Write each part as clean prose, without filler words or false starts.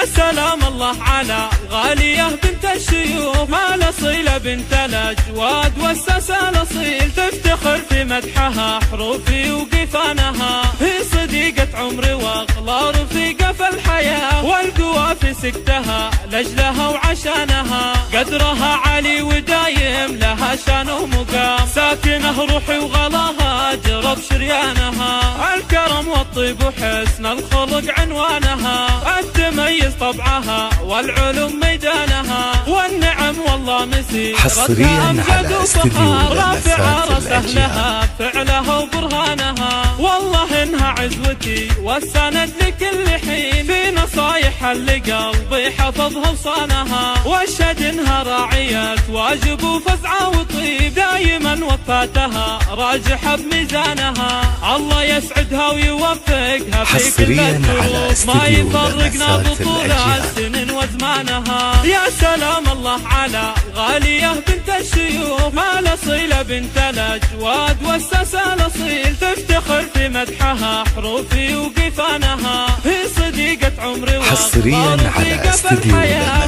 سلام الله على غالية بنت الشيوخ، ما الأصيلة بنت الأجواد والساسة الأصيل، تفتخر في مدحها حروفي وقفانها، هي صديقة عمري وأغلى رفيقة في الحياة، والقوى في سكتها لأجلها وعشانها، قدرها عالي ودايم لها شان ومقام، ساكنه روحي وغلاها جرب شريانها، الكرم والطيب وحسن الخلق عنوانها، التميز طبعها والعلوم ميدانها، والنعم والله مسيرتها حصريا أمجد وفخار، رافعة راس الأجيال أهلها فعلها وبرهانها، والله إنها عزوتي والسند لكل حين، في نصايح اللي قلبي حفظها وصانها، واشهد إنها راعية واجب وفزعة وطيب، دايما وفاتها راجحة بميزانها، الله يسعدها ويوفقها في كل الظروف، ما يفرقنا بطول السنين وزمانها، يا سلام الله على غالية بنت الشيوخ، ما الأصيلة بنت الأجواد والساسة الأصيل، تفتخر في مدحها حروفي وقفانها، هي صديقة عمري حصريا على استديو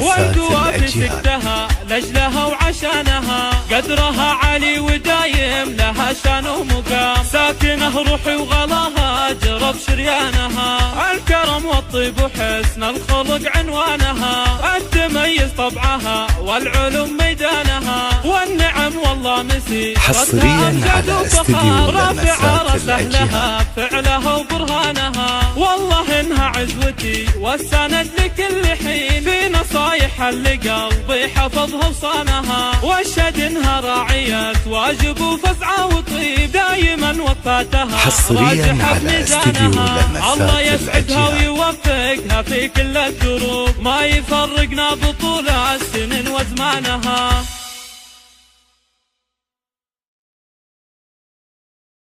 والقوى في سكتها لأجلها وعشانها، قدرها عالي ودايم لها شان ومقام، ساكنه روحي وغلاها جرب شريانها، الكرم والطيب وحسن الخلق عنوانها، التميز طبعها والعلوم ميدانها، والنعم والله مسيرتها حصريا على استديو رافعة راس أهلها فعلها وبرهانها، والله إنها عزوتي والسند لكل حين، في نصايح اللي قلبي حفظها وصانها، واشهد إنها راعية واجب وفزعة وطيب، دايما وفاتها حصريا على استديو الله يسعدها ويوفقها في كل الدروب، ما يفرقنا بطول السنين وزمانها.